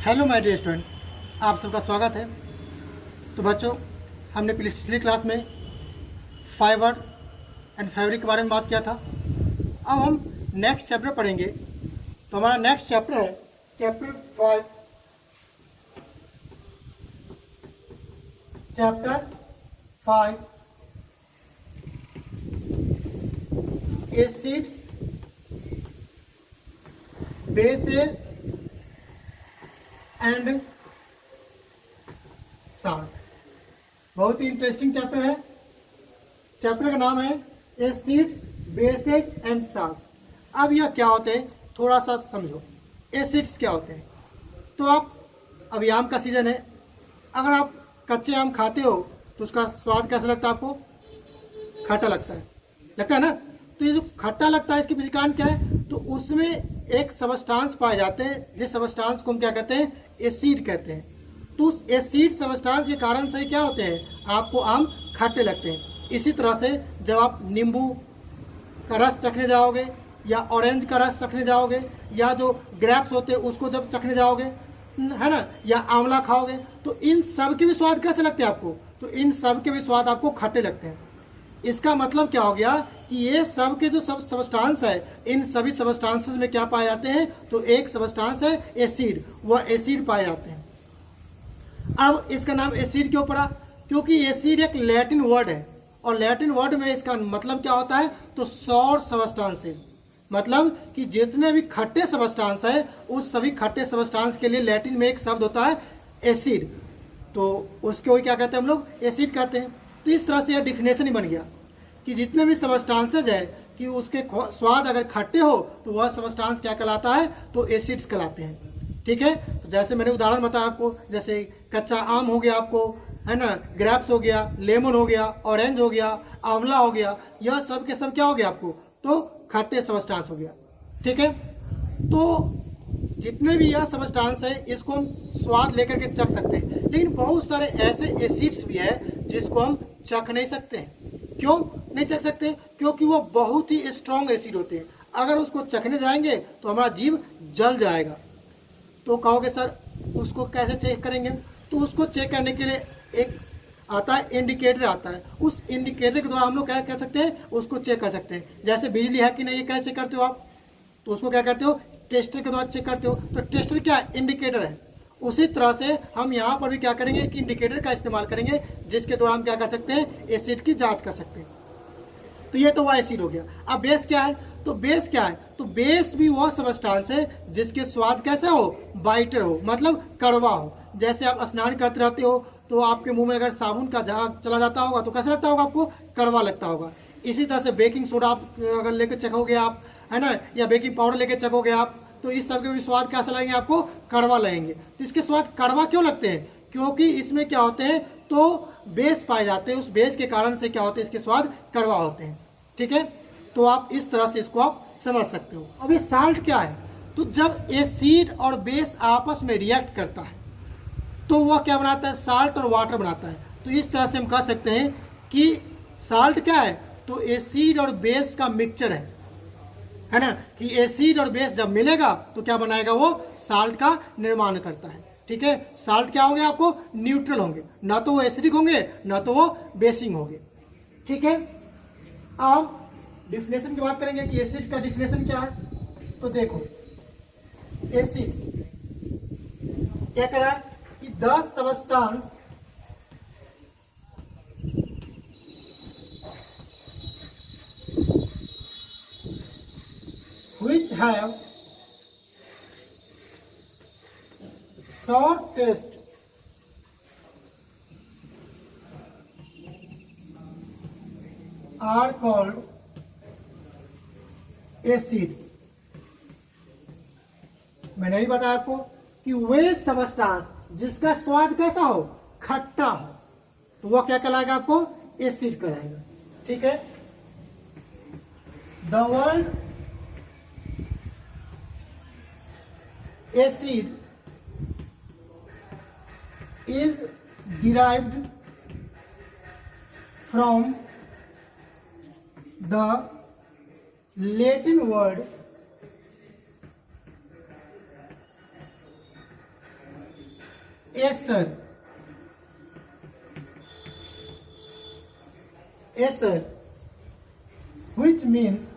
Hello my dear student, आप सबका स्वागत है। तो बच्चों, हमने पिछली क्लास में फाइबर एंड फैब्रिक के बारे में बात किया था। अब हम नेक्स्ट चैप्टर पढ़ेंगे। तो हमारा नेक्स्ट चैप्टर है chapter 5 acids, bases and salt. बहुत ही इंटरेस्टिंग चैप्टर है। चैप्टर का नाम है एसिड्स, बेसेस एंड साल्ट। अब यह क्या होते हैं थोड़ा सा समझो। एसिड्स क्या होते हैं? तो आप, अभी आम का सीजन है, अगर आप कच्चे आम खाते हो तो उसका स्वाद कैसा लगता है आपको? खट्टा लगता है ना। तो ये जो खट्टा लगता है, इसकी पीछे कारण क्या है? तो उसमें एक सबस्टांस पाए जाते हैं, जिस सबस्टांस को हम क्या कहते हैं? एसिड कहते हैं। तो उस एसिड सबस्टांस के कारण से क्या होते हैं? आपको आम खट्टे लगते हैं। इसी तरह से जब आप नींबू का रस चखने जाओगे, या ऑरेंज का रस चखने जाओगे, या जो ग्रेप्स होते हैं उसको जब चखने जाओगे, है ना, या आंवला खाओगे, तो इन सब के भी स्वाद कैसे लगते हैं आपको? तो इन सब के भी स्वाद आपको खट्टे लगते हैं। इसका मतलब क्या हो गया कि ये सब के जो सब सबस्टांस है, इन सभी सबस्टांसेस में क्या पाए जाते हैं? तो एक सबस्टांस है एसिड, वह एसिड पाए जाते हैं। अब इसका नाम एसिड क्यों पड़ा? क्योंकि एसिड एक लैटिन वर्ड है, और लैटिन वर्ड में इसका मतलब क्या होता है? तो सॉर सबस्टांस है। मतलब कि जितने भी खट्टे सबस्टांस है, उस सभी खट्टे सबस्टांस के लिए लैटिन में एक शब्द होता है एसिड। तो उसको क्या कहते हैं हम लोग? एसिड कहते हैं। तो इस तरह से यह डिफिनेशन ही बन गया कि जितने भी सबस्टांसेज है कि उसके स्वाद अगर खट्टे हो तो वह सबस्टांस क्या कहलाता है? तो एसिड्स कहलाते हैं। ठीक है। तो जैसे मैंने उदाहरण बताया आपको, जैसे कच्चा आम हो गया आपको, है ना, ग्रेप्स हो गया, लेमन हो गया, ऑरेंज हो गया, आंवला हो गया, यह सब के सब क्या हो गया आपको? तो खट्टे सबस्टांस हो गया। ठीक है। तो जितने भी यह सबस्टांस है, इसको हम स्वाद लेकर के चख सकते हैं, लेकिन बहुत सारे ऐसे एसिड्स भी है जिसको हम चख नहीं सकते हैं। क्यों नहीं चख सकते? क्योंकि वो बहुत ही स्ट्रॉन्ग एसिड होते हैं। अगर उसको चखने जाएंगे तो हमारा जीभ जल जाएगा। तो कहोगे सर उसको कैसे चेक करेंगे? तो उसको चेक करने के लिए एक आता है, इंडिकेटर आता है। उस इंडिकेटर के द्वारा हम लोग क्या कर सकते हैं? उसको चेक कर सकते हैं। जैसे बिजली है कि नहीं, ये कैसे करते हो आप? तो उसको क्या करते हो? टेस्टर के द्वारा चेक करते हो। तो टेस्टर क्या है? इंडिकेटर है। उसी तरह से हम यहाँ पर भी क्या करेंगे कि इंडिकेटर का इस्तेमाल करेंगे, जिसके द्वारा हम क्या कर सकते हैं? एसिड की जांच कर सकते हैं। तो ये तो वह एसिड हो गया। अब बेस क्या है? तो बेस क्या है? तो बेस भी वह सबस्टांस है जिसके स्वाद कैसे हो? बाइटर हो, मतलब कड़वा हो। जैसे आप स्नान करते रहते हो तो आपके मुंह में अगर साबुन का झाग चला जाता होगा तो कैसा लगता होगा आपको? कड़वा लगता होगा। इसी तरह से बेकिंग सोडा आप अगर लेकर चखोगे आप, है ना, या बेकिंग पाउडर लेकर चखोगे आप, तो इस सब के भी स्वाद कैसा लगेंगे आपको? कड़वा लगेंगे। तो इसके स्वाद कड़वा क्यों लगते हैं? क्योंकि इसमें क्या होते हैं? तो बेस पाए जाते हैं। उस बेस के कारण से क्या होते हैं? इसके स्वाद कड़वा होते हैं। ठीक है। तो आप इस तरह से इसको आप समझ सकते हो। अब ये साल्ट क्या है? तो जब एसिड और बेस आपस में रिएक्ट करता है तो वह क्या बनाता है? साल्ट और वाटर बनाता है। तो इस तरह से हम कह सकते हैं कि साल्ट क्या है? तो एसिड और बेस का मिक्सचर है ना, कि एसिड और बेस जब मिलेगा तो क्या बनाएगा? वो साल्ट का निर्माण करता है। ठीक है। साल्ट क्या होंगे? आपको न्यूट्रल होंगे, ना तो वो एसिडिक होंगे ना तो वो बेसिक होंगे। ठीक है। अब डिफिनेशन की बात करेंगे कि एसिड का डिफिनेशन क्या है। तो देखो, एसिड क्या कह रहा है कि the substance which have sour taste are called acids। मैंने ही बताया आपको कि वे सबस्टांस जिसका स्वाद कैसा हो? खट्टा हो, तो वह क्या कहलाएगा? आपको एसिड कहलाएगा। ठीक है। The word acid is derived from the Latin word Acer, Acer which means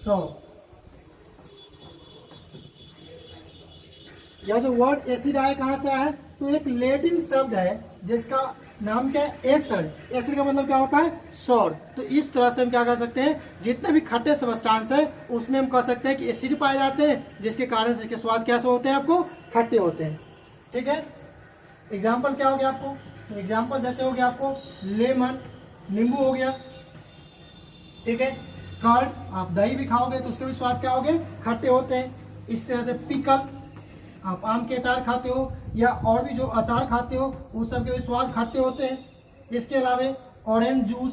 salt. यह जो वर्ड एसिड आया कहाँ से आया है? तो एक लैटिन शब्द है जिसका नाम क्या है? एसर। एसर का मतलब क्या होता है? सॉल्ट। तो इस तरह से हम क्या कर सकते हैं, जितने भी खट्टे सब्सटेंस है उसमें हम कह सकते हैं कि एसिड पाए जाते हैं, जिसके कारण से इसके स्वाद कैसे होते हैं? आपको खट्टे होते हैं। ठीक है, एग्जाम्पल क्या हो गया आपको? तो एग्जाम्पल जैसे हो गया आपको लेमन, नींबू हो गया। ठीक है, कर्ड, आप दही भी खाओगे तो उसके भी स्वाद क्या होंगे? खट्टे होते हैं। इस तरह से पिकल, आप आम के अचार खाते हो या और भी जो अचार खाते हो उस सब के भी स्वाद खट्टे होते हैं। इसके अलावा ऑरेंज जूस,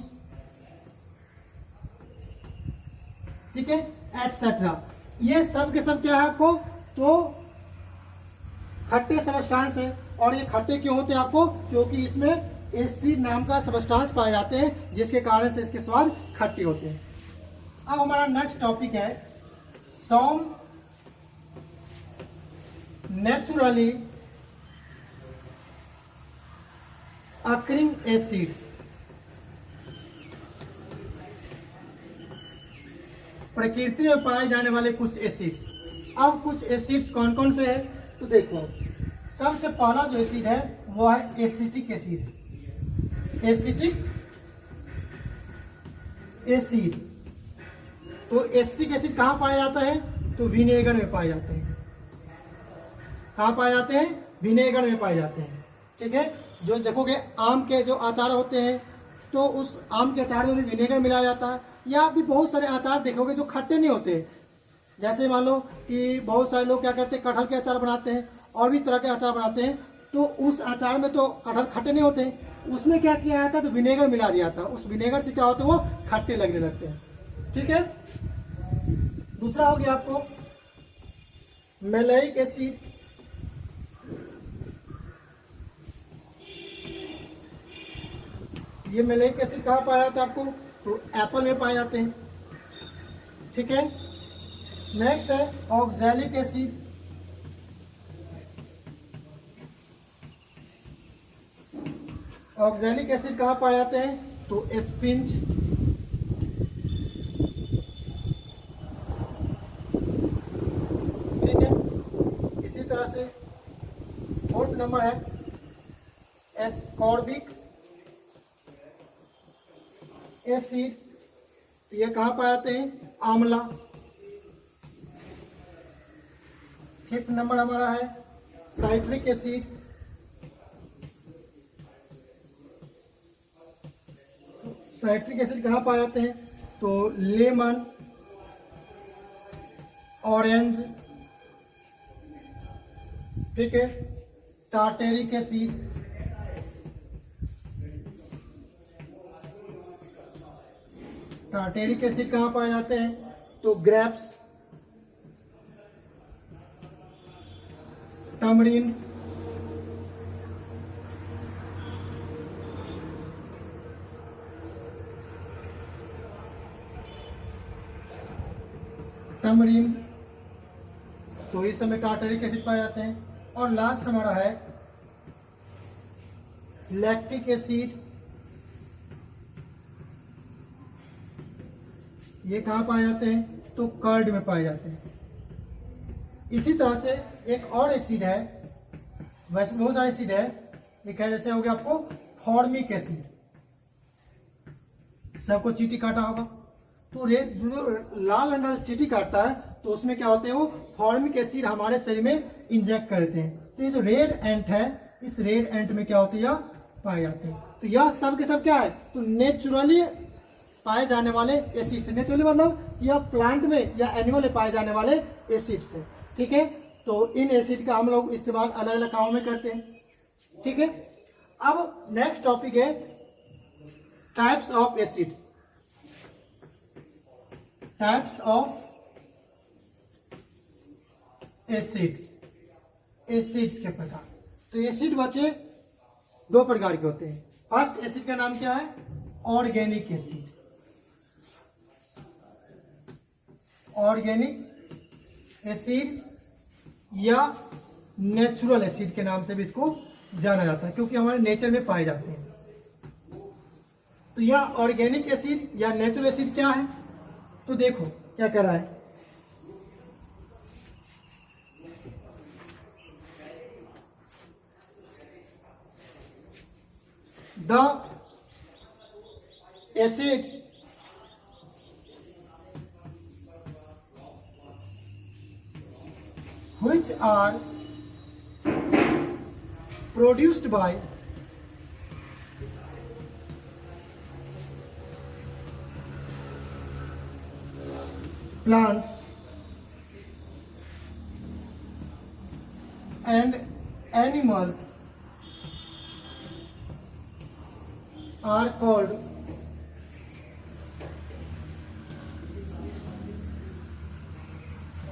ठीक है, एटसेट्रा, ये सब के सब क्या है आपको? तो खट्टे सब्सटेंस है। और ये खट्टे क्यों होते हैं आपको? क्योंकि इसमें एसिड नाम का सब्सटेंस पाए जाते हैं, जिसके कारण से इसके स्वाद खट्टे होते हैं। अब हमारा नेक्स्ट टॉपिक है सम नेचुरली अकरिंग एसिड्स। प्रकृति में पाए जाने वाले कुछ एसिड। अब कुछ एसिड्स कौन कौन से हैं? तो देखो, सबसे पहला जो एसिड है वो है एसिटिक एसिड। एसिटिक एसिड, तो एसिटिक एसिड कहाँ पाया जाता है? तो विनेगर में पाए जाते हैं। कहाँ पाए जाते हैं? विनेगर में पाए जाते हैं। ठीक है, जो देखोगे आम के जो अचार होते हैं तो उस आम के अचार में भी विनेगर मिलाया जाता है। या आप भी बहुत सारे अचार देखोगे जो खट्टे नहीं होते। जैसे मान लो कि बहुत सारे लोग क्या करते हैं, कटहल के अचार बनाते हैं और भी तरह के अचार बनाते हैं, तो उस अचार में तो कटहल खट्टे नहीं होते, उसमें क्या किया जाता है? तो विनेगर मिला दिया था। उस विनेगर से क्या होता है? वो खट्टे लगने लगते हैं। ठीक है, दूसरा हो गया आपको मैलाइक एसिड। ये मैलाइक एसिड कहाँ पाया जाता है आपको? तो एप्पल में पाए जाते हैं। ठीक है, नेक्स्ट है ऑक्सैलिक एसिड। ऑक्सैलिक एसिड कहाँ पाए जाते हैं? तो स्पिंच, ठीक है। इसी तरह से फोर्थ नंबर है एस्कॉर्बिक एसिड। ये कहाँ पाए जाते हैं? आंवला। फिफ्थ नंबर हमारा है साइट्रिक एसिड। साइट्रिक एसिड कहाँ पाए जाते हैं? तो लेमन, ऑरेंज, ठीक है, टार्टेरिक एसिड, टार्टेरिक एसिड कहाँ पाए जाते हैं? तो ग्रेप्स, टमरिन, टमरिन, तो इस समय टार्टेरिक एसिड पाए जाते हैं। और लास्ट हमारा है लैक्टिक एसिड। ये कहाँ पाए जाते हैं? तो कर्ड में पाए जाते हैं। इसी तरह से एक और एसिड है, वैसे बहुत सारे एसिड है, एक है जैसे हो गया आपको फॉर्मिक एसिड। सबको चींटी काटा होगा, तो जो लाल अंडा चींटी काटता है तो उसमें क्या होते हैं? वो फॉर्मिक एसिड हमारे शरीर में इंजेक्ट करते हैं। तो ये जो रेड एंट है, इस रेड एंट में क्या होते हैं? यह पाए जाते हैं। तो यह सब के सब क्या है? तो नेचुरली पाए जाने वाले एसिड से। नेचुरली मतलब यह प्लांट में या एनिमल में पाए जाने वाले एसिड से। ठीक है, तो इन एसिड का हम लोग इस्तेमाल अलग अलग कामों में करते हैं। ठीक है, अब नेक्स्ट टॉपिक है types of acids. Types of acids, acids के प्रकार। तो एसिड बचे दो प्रकार के होते हैं। फर्स्ट एसिड का नाम क्या है? Organic acid. ऑर्गेनिक एसिड या नेचुरल एसिड के नाम से भी इसको जाना जाता है, क्योंकि हमारे नेचर में पाए जाते हैं। तो यह ऑर्गेनिक एसिड या नेचुरल एसिड क्या है, तो देखो क्या कर रहा है। The acids which are produced by plants and animals are called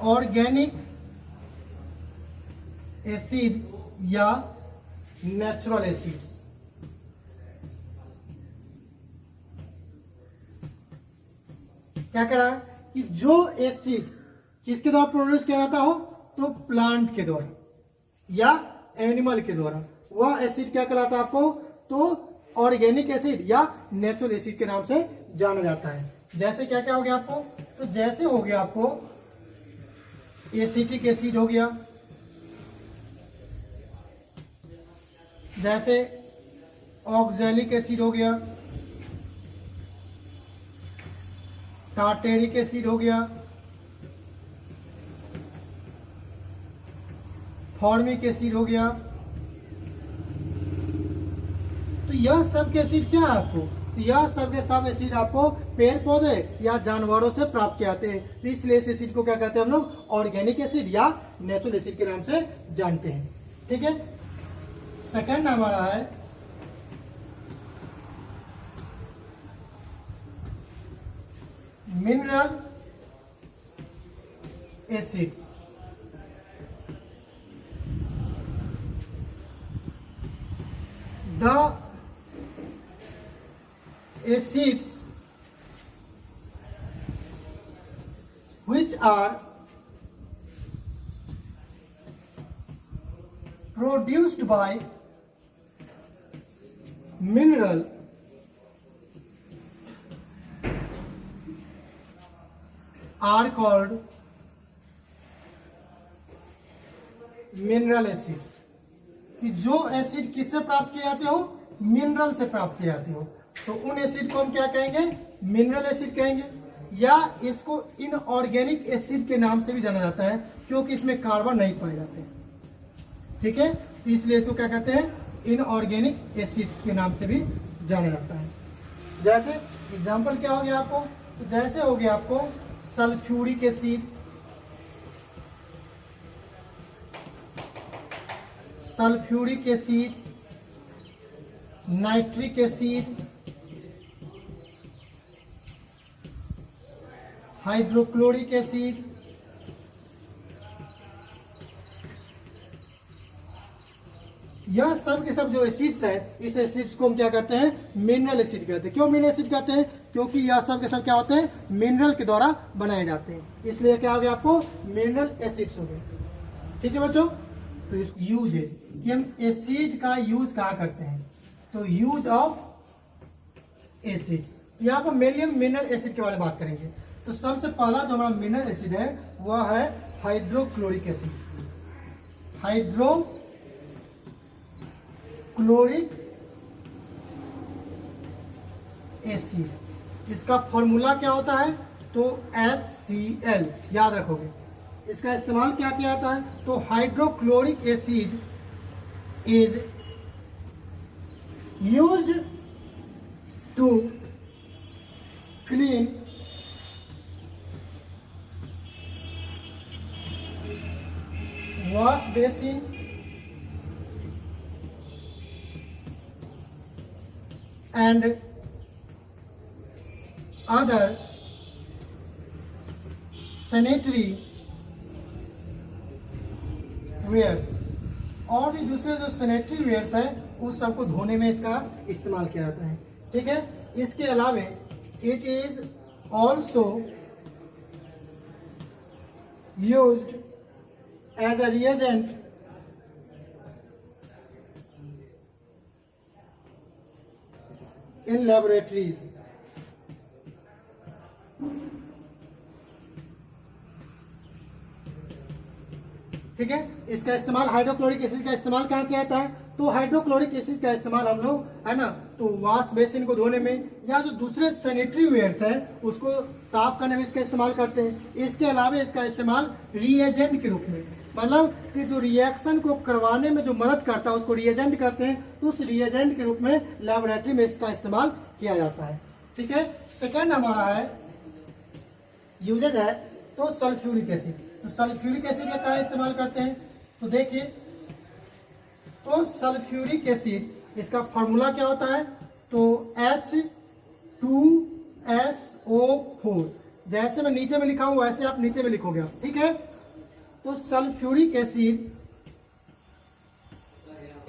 organic acid या नेचुरल एसिड। क्या कह रहा है कि जो एसिड किसके द्वारा प्रोड्यूस किया जाता हो, तो प्लांट के द्वारा या एनिमल के द्वारा, वह एसिड क्या कहलाता है आपको, तो ऑर्गेनिक एसिड या नेचुरल एसिड के नाम से जाना जाता है। जैसे क्या क्या हो गया आपको, तो जैसे हो गया आपको एसिटिक एसिड हो गया, जैसे ऑक्सैलिक एसिड हो गया, टार्टेरिक एसिड हो गया, फॉर्मिक एसिड हो गया। तो यह सब के एसिड क्या है आपको, तो यह सब के सब एसिड आपको पेड़ पौधे या जानवरों से प्राप्त किए जाते हैं। तो इसलिए इस एसिड को क्या कहते हैं हम लोग, ऑर्गेनिक एसिड या नेचुरल एसिड के नाम से जानते हैं। ठीक है, सेकंड हमारा है mineral acid. The acids which are produced by mineral are called mineral acids। कि जो एसिड किससे प्राप्त किए जाते हो, मिनरल से प्राप्त किए जाते हो, तो उन एसिड को हम क्या कहेंगे, मिनरल एसिड कहेंगे, या इसको इनऑर्गेनिक एसिड के नाम से भी जाना जाता है, क्योंकि इसमें कार्बन नहीं पाए जाते हैं। ठीक है, तो इसलिए इसको क्या कहते हैं, इनऑर्गेनिक एसिड के नाम से भी जाना जाता है। जैसे एग्जांपल क्या हो गया आपको, तो जैसे हो गया आपको sulphuric acid, sulphuric acid, nitric acid, hydrochloric acid, यह सब के सब जो एसिड्स है, इस एसिड्स को हम क्या कहते हैं, मिनरल एसिड कहते हैं। क्यों मिनरल एसिड कहते हैं, क्योंकि यह सब के सब क्या होते हैं, मिनरल के द्वारा बनाए जाते हैं, इसलिए क्या हो गया आपको, मिनरल एसिड्स हो गए। ठीक है बच्चों, तो इस यूज है कि हम एसिड का यूज कहाँ करते हैं, तो यूज ऑफ एसिड। यहाँ पर मेनली हम मिनरल एसिड के बारे में बात करेंगे। तो सबसे पहला जो हमारा मिनरल एसिड है वह है हाइड्रोक्लोरिक एसिड। हाइड्रोक्लोरिक एसिड, इसका फॉर्मूला क्या होता है, तो HCl, याद रखोगे। इसका इस्तेमाल क्या किया जाता है, तो hydrochloric acid is used to clean wash basin and other sanitary wares, और भी दूसरे जो सैनिटरी वेयर्स है उस सबको धोने में इसका इस्तेमाल किया जाता है। ठीक है, इसके अलावा it is also used as a reagent in laboratories. ठीक है, इसका इस्तेमाल हाइड्रोक्लोरिक एसिड का इस्तेमाल कहाँ किया जाता है? तो हाइड्रोक्लोरिक एसिड का इस्तेमाल हम लोग, है ना, तो वॉश बेसिन को धोने में या जो दूसरे सैनिटरी वेयर्स है उसको साफ करने में इसका इस्तेमाल करते हैं। इसके अलावा इसका इस्तेमाल रिएजेंट के रूप में, मतलब कि जो रिएक्शन को करवाने में जो मदद करता है उसको रिएजेंट करते हैं, तो उस रिएजेंट के रूप में लैबोरेटरी में इसका इस्तेमाल किया जाता है। ठीक है, सेकेंड हमारा है यूजेज है तो सल्फ्यूरिक एसिड। तो सल्फ्यूरिक एसिड का क्या इस्तेमाल करते हैं? तो देखिए, तो सल्फ्यूरिक एसिड इसका फॉर्मूला क्या होता है? तो H2SO4, जैसे मैं नीचे में लिखा हूं वैसे आप नीचे में लिखोगे। ठीक है, तो sulphuric acid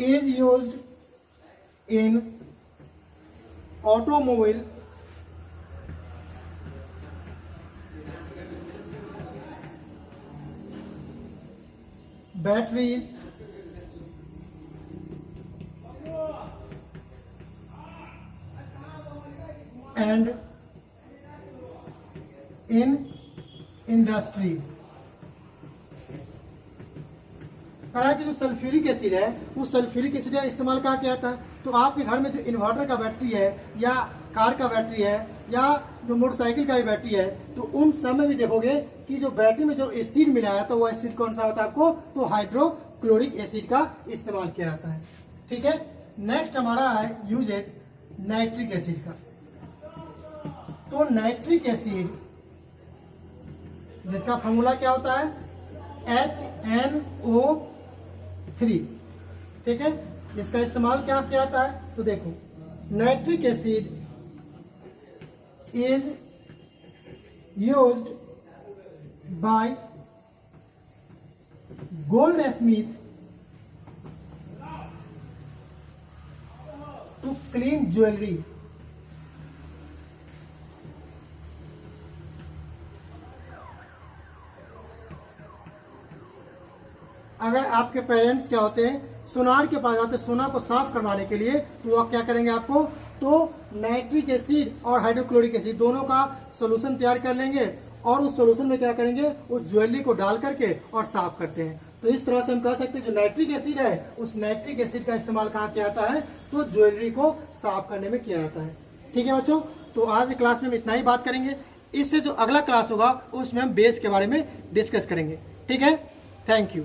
is used in automobile batteries and in industries। कहा कि जो सल्फ्यूरिक एसिड है उस सल्फ्यूरिक एसिड का इस्तेमाल कहाँ किया जाता है? तो आपके घर में जो इन्वर्टर का बैटरी है या कार का बैटरी है या जो मोटरसाइकिल का भी बैटरी है, तो उन सब में भी देखोगे कि जो बैटरी में जो एसिड मिला है तो वो एसिड कौन सा होता है आपको? तो हाइड्रोक्लोरिक एसिड का इस्तेमाल किया जाता है। ठीक है, नेक्स्ट हमारा है यूजेज नाइट्रिक एसिड का। तो नाइट्रिक एसिड जिसका फॉर्मूला क्या होता है? HNO3। ठीक है, इसका इस्तेमाल क्या किया जाता है? तो देखो, nitric acid is used by goldsmith to clean jewellery. अगर आपके पेरेंट्स क्या होते हैं, सोनार के पास जाते, सोना को साफ करवाने के लिए, तो वो क्या करेंगे आपको? तो नाइट्रिक एसिड और हाइड्रोक्लोरिक एसिड दोनों का सोल्यूशन तैयार कर लेंगे और उस सोल्यूशन में क्या करेंगे? उस ज्वेलरी को डाल करके और साफ करते हैं। तो इस तरह से हम कह सकते हैं जो नाइट्रिक एसिड है उस नाइट्रिक एसिड का इस्तेमाल कहाँ किया जाता है? तो ज्वेलरी को साफ करने में किया जाता है। ठीक है बच्चों, तो आज की क्लास में हम इतना ही बात करेंगे। इससे जो अगला क्लास होगा उसमें हम बेस के बारे में डिस्कस करेंगे। ठीक है, थैंक यू।